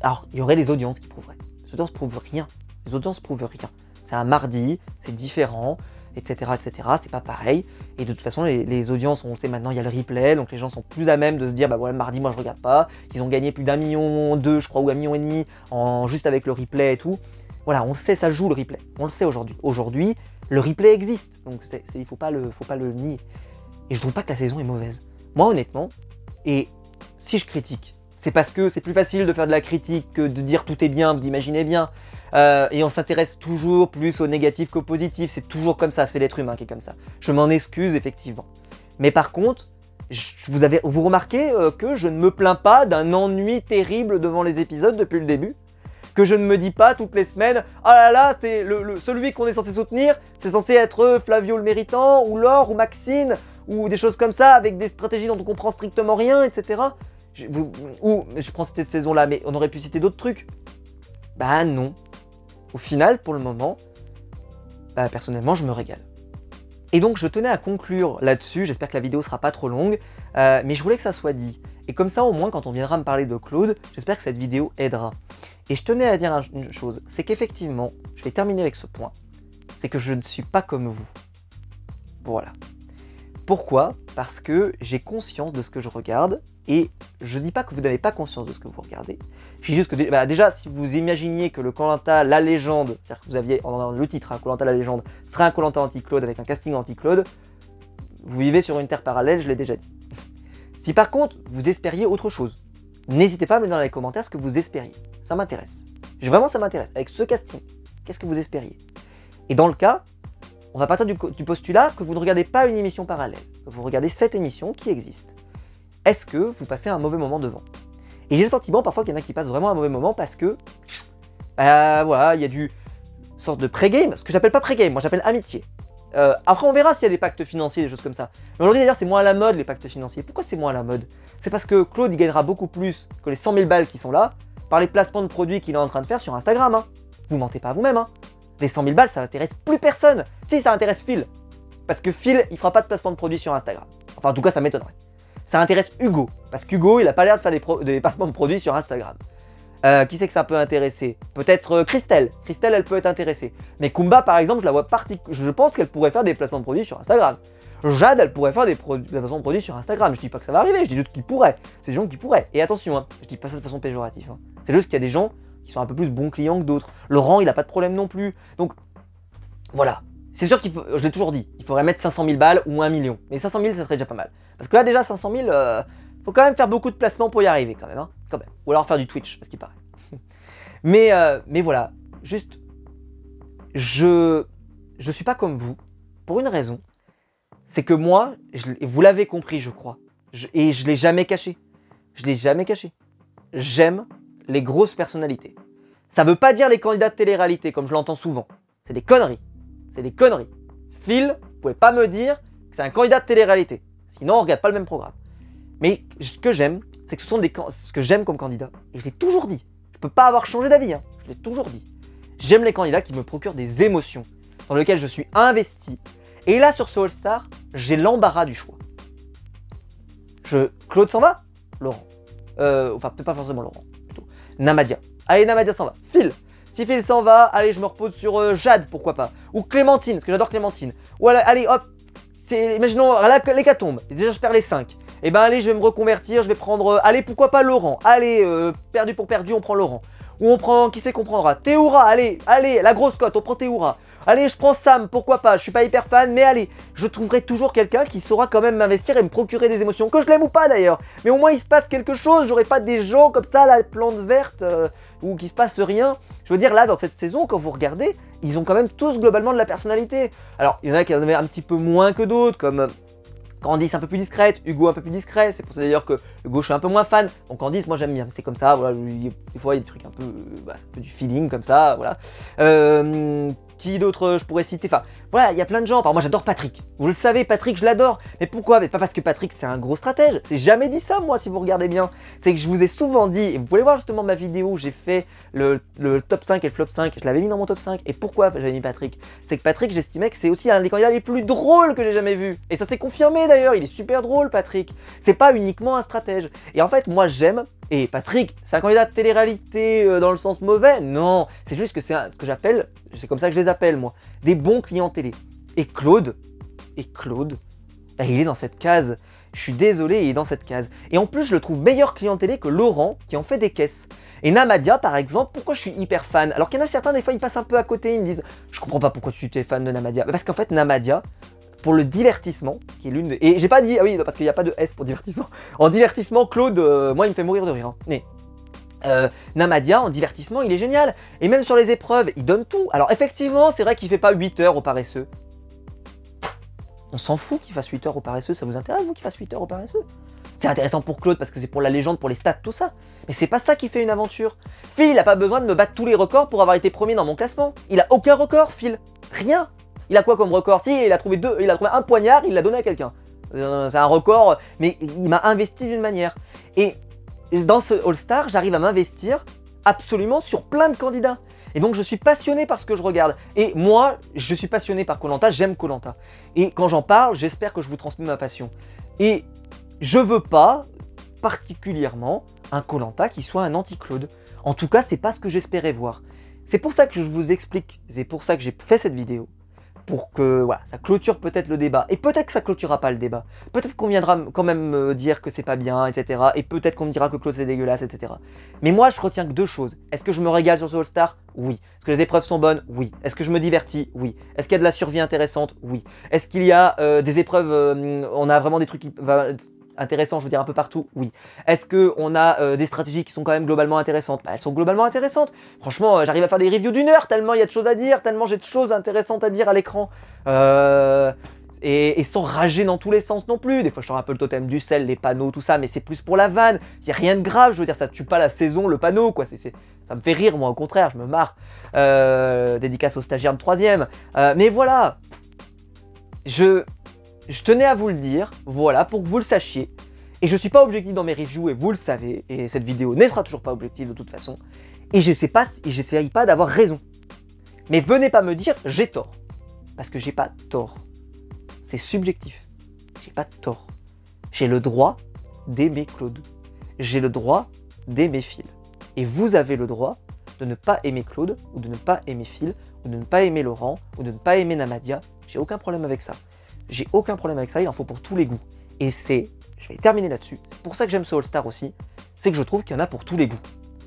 Alors, il y aurait les audiences qui prouveraient. Les audiences prouvent rien. Les audiences prouvent rien. C'est un mardi, c'est différent, etc., etc. C'est pas pareil. Et de toute façon, les audiences, on le sait maintenant, il y a le replay, donc les gens sont plus à même de se dire, bah voilà, le mardi, moi je regarde pas. Ils ont gagné plus d'1,2 million, je crois, ou 1,5 million juste avec le replay et tout. Voilà, on le sait, ça joue le replay. On le sait aujourd'hui. Aujourd'hui, le replay existe, donc il faut pas le nier. Et je trouve pas que la saison est mauvaise. Moi, honnêtement, et si je critique, c'est parce que c'est plus facile de faire de la critique que de dire tout est bien, vous imaginez bien. Et on s'intéresse toujours plus au négatif qu'au positif, c'est toujours comme ça, c'est l'être humain qui est comme ça. Je m'en excuse, effectivement. Mais par contre, vous remarquez que je ne me plains pas d'un ennui terrible devant les épisodes depuis le début. Que je ne me dis pas toutes les semaines « Ah là là, c'est celui qu'on est censé soutenir, c'est censé être Flavio le Méritant, ou Laure, ou Maxine, ou des choses comme ça, avec des stratégies dont on comprend strictement rien, etc. » je prends cette saison-là, mais on aurait pu citer d'autres trucs. Bah non. Au final, pour le moment, bah, personnellement, je me régale. Et donc, je tenais à conclure là-dessus, j'espère que la vidéo sera pas trop longue, mais je voulais que ça soit dit. Et comme ça, au moins, quand on viendra me parler de Claude, j'espère que cette vidéo aidera. Et je tenais à dire une chose, c'est qu'effectivement, je vais terminer avec ce point, c'est que je ne suis pas comme vous. Voilà. Pourquoi? Parce que j'ai conscience de ce que je regarde, et je dis pas que vous n'avez pas conscience de ce que vous regardez. Je dis juste que déjà, si vous imaginiez que le Koh-Lanta, la légende, c'est-à-dire que vous aviez dans le titre, Koh-Lanta, la légende, serait un Koh-Lanta anti-Claude avec un casting anti-Claude, vous vivez sur une terre parallèle, je l'ai déjà dit. Si par contre, vous espériez autre chose, n'hésitez pas à me dire dans les commentaires ce que vous espériez. Ça m'intéresse. Vraiment, ça m'intéresse. Avec ce casting, qu'est-ce que vous espériez? Et dans le cas, on va partir du postulat que vous ne regardez pas une émission parallèle, que vous regardez cette émission qui existe. Est-ce que vous passez un mauvais moment devant? Et j'ai le sentiment parfois qu'il y en a qui passent vraiment un mauvais moment parce que, voilà, il y a du sorte de pré-game, ce que j'appelle pas pré-game, moi j'appelle amitié. Après on verra s'il y a des pactes financiers, des choses comme ça. Mais aujourd'hui d'ailleurs c'est moins à la mode les pactes financiers. Pourquoi c'est moins à la mode? C'est parce que Claude il gagnera beaucoup plus que les 100 000 balles qui sont là par les placements de produits qu'il est en train de faire sur Instagram. Hein. Vous mentez pas à vous-même. Hein. Les 100 000 balles ça intéresse plus personne. Si ça intéresse Phil. Parce que Phil il fera pas de placement de produits sur Instagram. Enfin en tout cas ça m'étonnerait. Ça intéresse Hugo. Parce qu'Hugo il a pas l'air de faire des placements de produits sur Instagram. Qui c'est que ça peut intéresser? Peut-être Christelle. Christelle, elle peut être intéressée. Mais Kumba, par exemple, je la vois je pense qu'elle pourrait faire des placements de produits sur Instagram. Jade, elle pourrait faire des placements de produits sur Instagram. Je dis pas que ça va arriver, je dis juste qu'ils pourraient. C'est des gens qui pourraient. Et attention, hein, je dis pas ça de façon péjorative. Hein. C'est juste qu'il y a des gens qui sont un peu plus bons clients que d'autres. Laurent, il a pas de problème non plus. Donc, voilà. C'est sûr qu'il faut, je l'ai toujours dit, il faudrait mettre 500 000 balles ou 1 million. Mais 500 000, ça serait déjà pas mal. Parce que là, déjà, 500 000, faut quand même faire beaucoup de placements pour y arriver, quand même. Hein, quand même. Ou alors faire du Twitch, à ce qui paraît. mais voilà, juste, je suis pas comme vous, pour une raison. C'est que moi, vous l'avez compris, je crois. Et je l'ai jamais caché. Je l'ai jamais caché. J'aime les grosses personnalités. Ça veut pas dire les candidats de télé-réalité, comme je l'entends souvent. C'est des conneries. C'est des conneries. Phil, vous pouvez pas me dire que c'est un candidat de télé-réalité. Sinon, on regarde pas le même programme. Mais ce que j'aime, c'est que ce sont ce que j'aime comme candidat. Et je l'ai toujours dit. Je peux pas avoir changé d'avis. Hein. Je l'ai toujours dit. J'aime les candidats qui me procurent des émotions, dans lesquelles je suis investi. Et là, sur ce All-Star, j'ai l'embarras du choix. Claude s'en va? Laurent. Enfin, peut-être pas forcément Laurent, plutôt. Namadia. Allez, Namadia s'en va. Phil. Si Phil s'en va, allez, je me repose sur Jade, pourquoi pas. Ou Clémentine, parce que j'adore Clémentine. Ou allez, hop. Imaginons, l'hécatombe. Déjà, je perds les 5. Eh ben, allez, je vais me reconvertir, je vais prendre... allez, pourquoi pas Laurent. Allez, perdu pour perdu, on prend Laurent. Ou on prend... Qui c'est qu'on prendra? Théoura, allez, la grosse cote, on prend Théoura. Allez, je prends Sam, pourquoi pas, je suis pas hyper fan, mais allez, je trouverai toujours quelqu'un qui saura quand même m'investir et me procurer des émotions, que je l'aime ou pas d'ailleurs. Mais au moins il se passe quelque chose, j'aurai pas des gens comme ça, la plante verte, ou qu'il se passe rien. Je veux dire, là, dans cette saison, quand vous regardez, ils ont quand même tous globalement de la personnalité. Alors, il y en a qui en avaient un petit peu moins que d'autres, comme... Candice un peu plus discrète, Hugo un peu plus discret, c'est pour ça d'ailleurs que Hugo je suis un peu moins fan, donc Candice moi j'aime bien, c'est comme ça, voilà, des fois il y a des trucs un peu, un peu du feeling comme ça, voilà. qui d'autre je pourrais citer? Enfin, voilà, il y a plein de gens. Moi, j'adore Patrick. Vous le savez, Patrick, je l'adore. Mais pourquoi? Mais pas parce que Patrick, c'est un gros stratège. C'est jamais dit ça, moi, si vous regardez bien. C'est que je vous ai souvent dit, et vous pouvez voir justement ma vidéo où j'ai fait le top 5 et le flop 5. Je l'avais mis dans mon top 5. Et pourquoi j'avais mis Patrick? C'est que Patrick, j'estimais que c'est aussi un des candidats les plus drôles que j'ai jamais vu. Et ça s'est confirmé d'ailleurs. Il est super drôle, Patrick. C'est pas uniquement un stratège. Et en fait, moi, j'aime. Et Patrick, c'est un candidat de télé-réalité dans le sens mauvais? Non, c'est juste que c'est ce que j'appelle, c'est comme ça que je les appelle moi, des bons clients télé. Et Claude, il est dans cette case. Je suis désolé, il est dans cette case. Et en plus, je le trouve meilleur client télé que Laurent, qui en fait des caisses. Et Namadia, par exemple, pourquoi je suis hyper fan? Alors qu'il y en a certains, des fois, ils passent un peu à côté, ils me disent « Je comprends pas pourquoi tu es fan de Namadia. » Parce qu'en fait, Namadia, pour le divertissement, qui est l'une de... Et j'ai pas dit... Ah oui, parce qu'il n'y a pas de S pour divertissement. En divertissement, Claude, moi, il me fait mourir de rire. Hein. Mais Namadia, en divertissement, il est génial. Et même sur les épreuves, il donne tout. Alors effectivement, c'est vrai qu'il fait pas 8 heures au paresseux. On s'en fout qu'il fasse 8 heures au paresseux. Ça vous intéresse, vous, qu'il fasse 8 heures au paresseux? C'est intéressant pour Claude, parce que c'est pour la légende, pour les stats, tout ça. Mais c'est pas ça qui fait une aventure. Phil, il a pas besoin de me battre tous les records pour avoir été premier dans mon classement. Il a aucun record, Phil. Rien. Il a quoi comme record? Si, il a trouvé un poignard, il l'a donné à quelqu'un. C'est un record, mais il m'a investi d'une manière. Et dans ce All-Star, j'arrive à m'investir absolument sur plein de candidats. Et donc je suis passionné par ce que je regarde. Et moi, je suis passionné par Koh-Lanta, j'aime Koh-Lanta. Et quand j'en parle, j'espère que je vous transmets ma passion. Et je veux pas, particulièrement, un Koh-Lanta qui soit un anti-Claude. En tout cas, c'est pas ce que j'espérais voir. C'est pour ça que je vous explique, c'est pour ça que j'ai fait cette vidéo. Pour que voilà, ça clôture peut-être le débat. Et peut-être que ça clôturera pas le débat. Peut-être qu'on viendra quand même me dire que c'est pas bien, etc. Et peut-être qu'on me dira que Claude c'est dégueulasse, etc. Mais moi, je retiens que deux choses. Est-ce que je me régale sur ce All-Star? Oui. Est-ce que les épreuves sont bonnes? Oui. Est-ce que je me divertis? Oui. Est-ce qu'il y a de la survie intéressante? Oui. Est-ce qu'il y a des épreuves, on a vraiment des trucs intéressants, je veux dire, un peu partout? Oui. Est-ce qu'on a des stratégies qui sont quand même globalement intéressantes? Bah, elles sont globalement intéressantes. Franchement, j'arrive à faire des reviews d'une heure, tellement il y a de choses à dire, tellement j'ai de choses intéressantes à dire à l'écran. Et sans rager dans tous les sens non plus. Des fois, je sors un peu le totem du sel, les panneaux, tout ça, mais c'est plus pour la vanne. Il n'y a rien de grave, je veux dire, ça tue pas la saison, le panneau, quoi. Ça me fait rire, moi, au contraire, je me marre. Dédicace aux stagiaires de 3e. Mais voilà, je tenais à vous le dire, voilà, pour que vous le sachiez. Et je suis pas objectif dans mes reviews, et vous le savez, et cette vidéo ne sera toujours pas objective de toute façon. Et je sais pas, et j'essaye pas d'avoir raison. Mais venez pas me dire j'ai tort. Parce que j'ai pas tort. C'est subjectif. J'ai pas tort. J'ai le droit d'aimer Claude. J'ai le droit d'aimer Phil. Et vous avez le droit de ne pas aimer Claude, ou de ne pas aimer Phil, ou de ne pas aimer Laurent, ou de ne pas aimer Namadia. J'ai aucun problème avec ça. J'ai aucun problème avec ça, il en faut pour tous les goûts. Et je vais terminer là-dessus, c'est pour ça que j'aime ce All-Star aussi, c'est que je trouve qu'il y en a pour tous les goûts.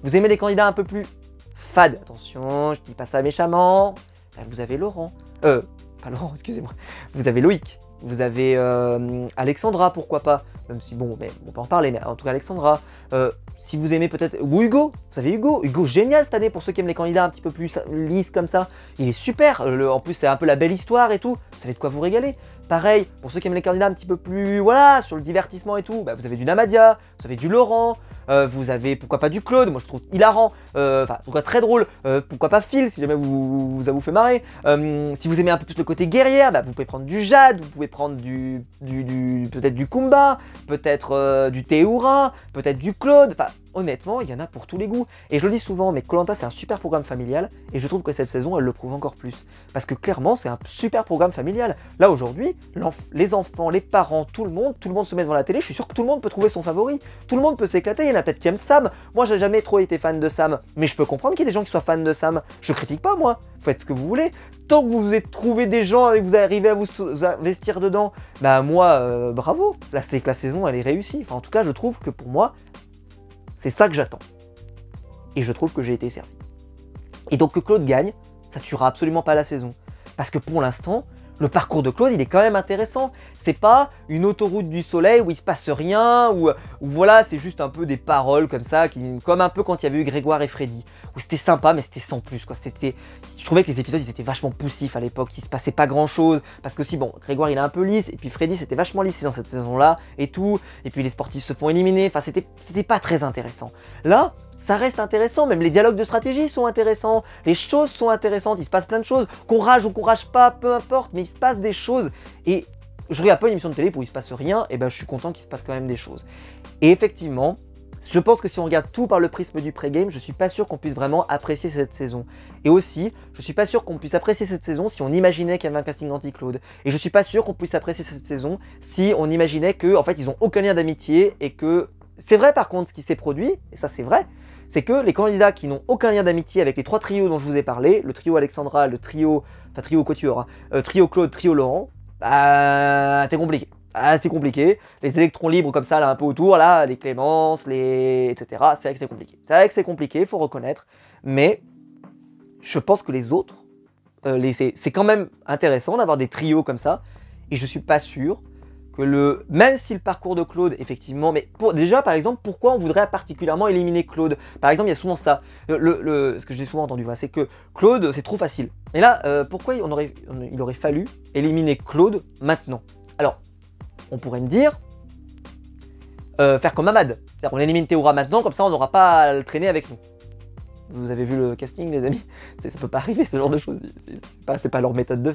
Vous aimez les candidats un peu plus fades, attention, je dis pas ça méchamment, vous avez Laurent, pas Laurent, excusez-moi, vous avez Loïc, vous avez Alexandra, pourquoi pas, même si bon, mais on peut en parler, mais en tout cas Alexandra, si vous aimez peut-être, ou Hugo, vous savez Hugo génial cette année pour ceux qui aiment les candidats un petit peu plus lisses comme ça, il est super, en plus c'est un peu la belle histoire et tout, vous savez de quoi vous régaler. Pareil, pour ceux qui aiment les candidats un petit peu plus, voilà, sur le divertissement et tout, bah, vous avez du Namadia, vous avez du Laurent, vous avez pourquoi pas du Claude, moi je trouve hilarant, enfin en tout cas très drôle, pourquoi pas Phil, si jamais ça vous fait marrer. Si vous aimez un peu plus le côté guerrière, bah, vous pouvez prendre du Jade, vous pouvez prendre peut-être du Kumba, peut-être du Théoura, peut-être du Claude, enfin honnêtement, il y en a pour tous les goûts. Et je le dis souvent, mais Koh-Lanta c'est un super programme familial, et je trouve que cette saison elle le prouve encore plus. Parce que clairement c'est un super programme familial. Là aujourd'hui, les enfants, les parents, tout le monde se met devant la télé, je suis sûr que tout le monde peut trouver son favori, tout le monde peut s'éclater, il y en a peut-être qui aiment Sam, moi j'ai jamais trop été fan de Sam, mais je peux comprendre qu'il y ait des gens qui soient fans de Sam, je critique pas moi, faites ce que vous voulez, tant que vous vous êtes trouvé des gens et que vous arrivez à vous investir dedans, bah moi, bravo, là c'est que la saison elle est réussie, enfin en tout cas je trouve que pour moi, c'est ça que j'attends, et je trouve que j'ai été servi. Et donc que Claude gagne, ça tuera absolument pas la saison, parce que pour l'instant, le parcours de Claude, il est quand même intéressant. C'est pas une autoroute du soleil où il se passe rien, où voilà, c'est juste un peu des paroles comme ça, comme un peu quand il y avait eu Grégoire et Freddy, où c'était sympa, mais c'était sans plus, quoi. Je trouvais que les épisodes, ils étaient vachement poussifs à l'époque, il se passait pas grand chose, parce que si, bon, Grégoire, il est un peu lisse, et puis Freddy, c'était vachement lisse dans cette saison-là, et tout, et puis les sportifs se font éliminer, enfin, c'était pas très intéressant. Là, ça reste intéressant, même les dialogues de stratégie sont intéressants, les choses sont intéressantes, il se passe plein de choses, qu'on rage ou qu'on rage pas, peu importe, mais il se passe des choses, et je regarde pas une émission de télé où il se passe rien, et ben je suis content qu'il se passe quand même des choses. Et effectivement, je pense que si on regarde tout par le prisme du pré-game, je suis pas sûr qu'on puisse vraiment apprécier cette saison. Et aussi, je suis pas sûr qu'on puisse apprécier cette saison si on imaginait qu'il y avait un casting anti-Claude. Et je suis pas sûr qu'on puisse apprécier cette saison si on imaginait que, en fait, ils ont aucun lien d'amitié et que... C'est vrai par contre, ce qui s'est produit, et ça c'est vrai, c'est que les candidats qui n'ont aucun lien d'amitié avec les trois trios dont je vous ai parlé, le trio Alexandra, le trio, enfin trio Couture, trio Claude, trio Laurent, bah c'est compliqué. Ah, c'est compliqué, les électrons libres comme ça là un peu autour, là, les Clémence, les... etc. C'est vrai que c'est compliqué. C'est vrai que c'est compliqué, faut reconnaître, mais je pense que les autres, c'est quand même intéressant d'avoir des trios comme ça, et je suis pas sûr que même si le parcours de Claude, effectivement, mais déjà par exemple, pourquoi on voudrait particulièrement éliminer Claude? Par exemple, il y a souvent ça, ce que j'ai souvent entendu, c'est que Claude, c'est trop facile. Et là, pourquoi il aurait fallu éliminer Claude maintenant? Alors, on pourrait me dire, faire comme Ahmad, c'est-à-dire qu'on élimine Théoura maintenant, comme ça on n'aura pas à le traîner avec nous. Vous avez vu le casting, les amis? Ça peut pas arriver, ce genre de choses. C'est pas leur méthode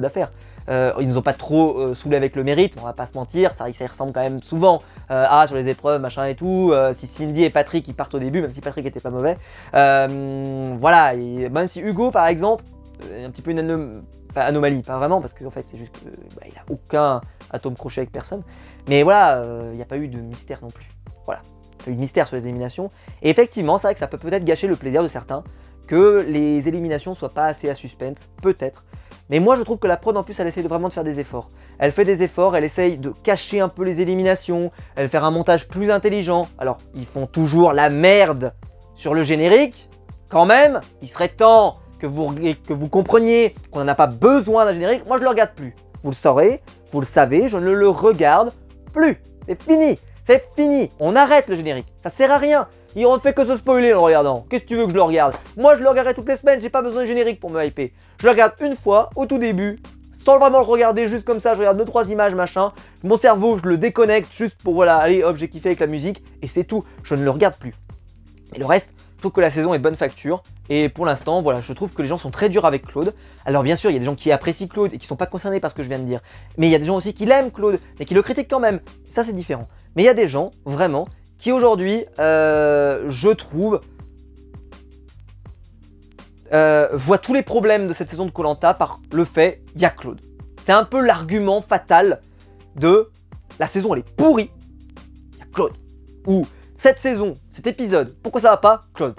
à faire. Ils nous ont pas trop saoulé avec le mérite, on va pas se mentir, ça y ressemble quand même souvent. Sur les épreuves, machin et tout. Si Cindy et Patrick ils partent au début, même si Patrick était pas mauvais. Voilà, et même si Hugo par exemple, un petit peu une anomalie, pas vraiment, parce qu'en fait c'est juste qu'il a aucun atome crochet avec personne. Mais voilà, il n'y a pas eu de mystère non plus. Voilà. Il y a eu de mystère sur les éliminations. Et effectivement, c'est vrai que ça peut peut-être gâcher le plaisir de certains que les éliminations soient pas assez à suspense, peut-être. Mais moi, je trouve que la prod, en plus, elle essaye vraiment de faire des efforts. Elle fait des efforts, elle essaye de cacher un peu les éliminations, elle fait un montage plus intelligent. Alors, ils font toujours la merde sur le générique, quand même. Il serait temps que vous compreniez qu'on n'en a pas besoin d'un générique. Moi, je le regarde plus. Vous le saurez, vous le savez, je ne le regarde plus. C'est fini. C'est fini, on arrête le générique, ça sert à rien. Il ne fait que se spoiler en le regardant. Qu'est-ce que tu veux que je le regarde? Moi je le regarderai toutes les semaines, j'ai pas besoin de générique pour me hyper. Je le regarde une fois, au tout début, sans vraiment le regarder juste comme ça, je regarde 2-3 images, machin. Mon cerveau, je le déconnecte juste pour voilà, allez hop, j'ai kiffé avec la musique, et c'est tout, je ne le regarde plus. Et le reste, je trouve que la saison est de bonne facture, et pour l'instant, voilà, je trouve que les gens sont très durs avec Claude. Alors bien sûr, il y a des gens qui apprécient Claude et qui sont pas concernés par ce que je viens de dire, mais il y a des gens aussi qui l'aiment Claude, mais qui le critiquent quand même. Ça c'est différent. Mais il y a des gens, vraiment, qui aujourd'hui, je trouve, voient tous les problèmes de cette saison de Koh-Lanta par le fait, il y a Claude. C'est un peu l'argument fatal de la saison, elle est pourrie, il y a Claude. Ou cette saison, cet épisode, pourquoi ça va pas? Claude.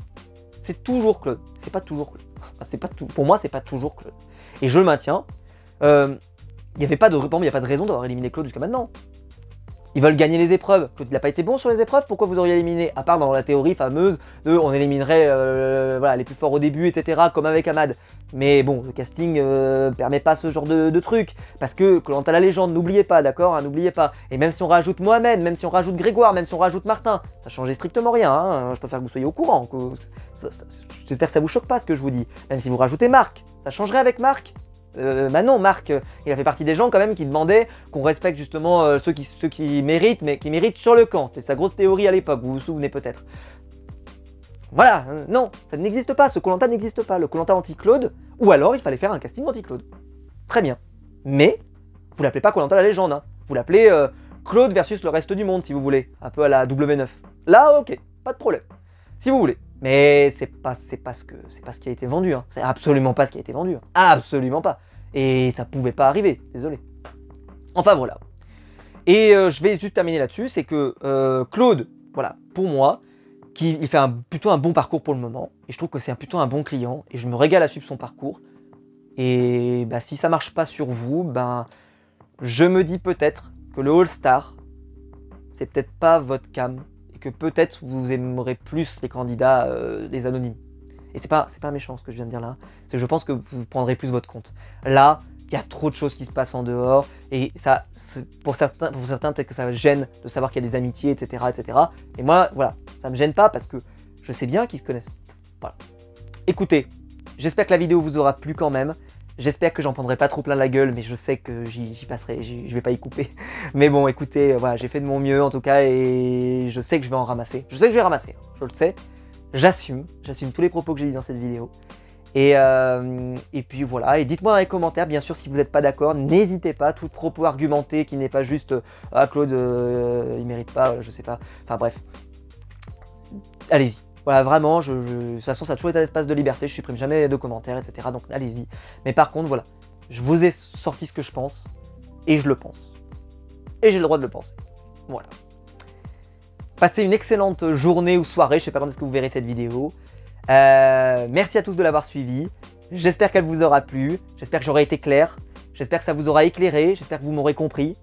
C'est toujours Claude. C'est pas toujours Claude. Enfin, pour moi, c'est pas toujours Claude. Et je le maintiens. Il n'y avait pas de raison d'avoir éliminé Claude jusqu'à maintenant. Ils veulent gagner les épreuves. Claude, il n'a pas été bon sur les épreuves, pourquoi vous auriez éliminé? À part dans la théorie fameuse de on éliminerait voilà, les plus forts au début, etc. comme avec Ahmad. Mais bon, le casting permet pas ce genre de truc. Parce que Koh-Lanta la légende, n'oubliez pas, d'accord, hein, n'oubliez pas. Et même si on rajoute Mohamed, même si on rajoute Grégoire, même si on rajoute Martin, ça changeait strictement rien. Hein, je préfère que vous soyez au courant. J'espère que ça vous choque pas ce que je vous dis. Même si vous rajoutez Marc, ça changerait avec Marc? Bah non, Marc, il a fait partie des gens quand même qui demandaient qu'on respecte justement ceux qui méritent, mais qui méritent sur le camp. C'était sa grosse théorie à l'époque, vous vous souvenez peut-être. Voilà, non, ça n'existe pas, ce Koh-Lanta n'existe pas, le Koh-Lanta anti-Claude, ou alors il fallait faire un casting anti-Claude. Très bien. Mais, vous l'appelez pas Koh-Lanta la légende, hein. Vous l'appelez Claude versus le reste du monde, si vous voulez, un peu à la W9. Là, ok, pas de problème, si vous voulez. Mais c'est pas ce qui a été vendu, hein. C'est absolument pas ce qui a été vendu, hein. Absolument pas. Et ça pouvait pas arriver, désolé. Enfin voilà. Et je vais juste terminer là-dessus, c'est que Claude, voilà, pour moi, il fait plutôt un bon parcours pour le moment, et je trouve que c'est plutôt un bon client, et je me régale à suivre son parcours. Et bah, si ça marche pas sur vous, ben je me dis peut-être que le All-Star, c'est peut-être pas votre cam, que peut-être vous aimerez plus les candidats, les anonymes. Et c'est pas méchant ce que je viens de dire là, c'est que je pense que vous prendrez plus votre compte. Là, il y a trop de choses qui se passent en dehors, et ça, pour certains peut-être que ça gêne de savoir qu'il y a des amitiés, etc., etc. Et moi, voilà, ça me gêne pas parce que je sais bien qu'ils se connaissent. Voilà. Écoutez, j'espère que la vidéo vous aura plu quand même. J'espère que j'en prendrai pas trop plein la gueule, mais je sais que j'y passerai, je vais pas y couper. Mais bon, écoutez, voilà, j'ai fait de mon mieux en tout cas, et je sais que je vais en ramasser. Je sais que je vais ramasser, je le sais. j'assume tous les propos que j'ai dit dans cette vidéo. Et puis voilà, et dites-moi dans les commentaires, bien sûr, si vous n'êtes pas d'accord, n'hésitez pas, tout propos argumenté qui n'est pas juste « Ah, Claude, il mérite pas, je sais pas », enfin bref. Allez-y, voilà, vraiment, de toute façon, ça a toujours été un espace de liberté, je supprime jamais de commentaires, etc., donc allez-y. Mais par contre, voilà, je vous ai sorti ce que je pense, et je le pense. Et j'ai le droit de le penser. Voilà. Passez une excellente journée ou soirée, je sais pas quand est-ce que vous verrez cette vidéo. Merci à tous de l'avoir suivi. J'espère qu'elle vous aura plu. J'espère que j'aurai été clair. J'espère que ça vous aura éclairé. J'espère que vous m'aurez compris.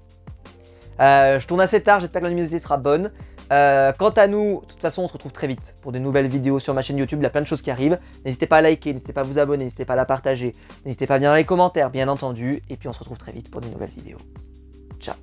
Je tourne assez tard. J'espère que la luminosité sera bonne. Quant à nous, de toute façon, on se retrouve très vite pour de nouvelles vidéos sur ma chaîne YouTube. Il y a plein de choses qui arrivent. N'hésitez pas à liker, n'hésitez pas à vous abonner, n'hésitez pas à la partager. N'hésitez pas à venir dans les commentaires, bien entendu. Et puis on se retrouve très vite pour de nouvelles vidéos. Ciao.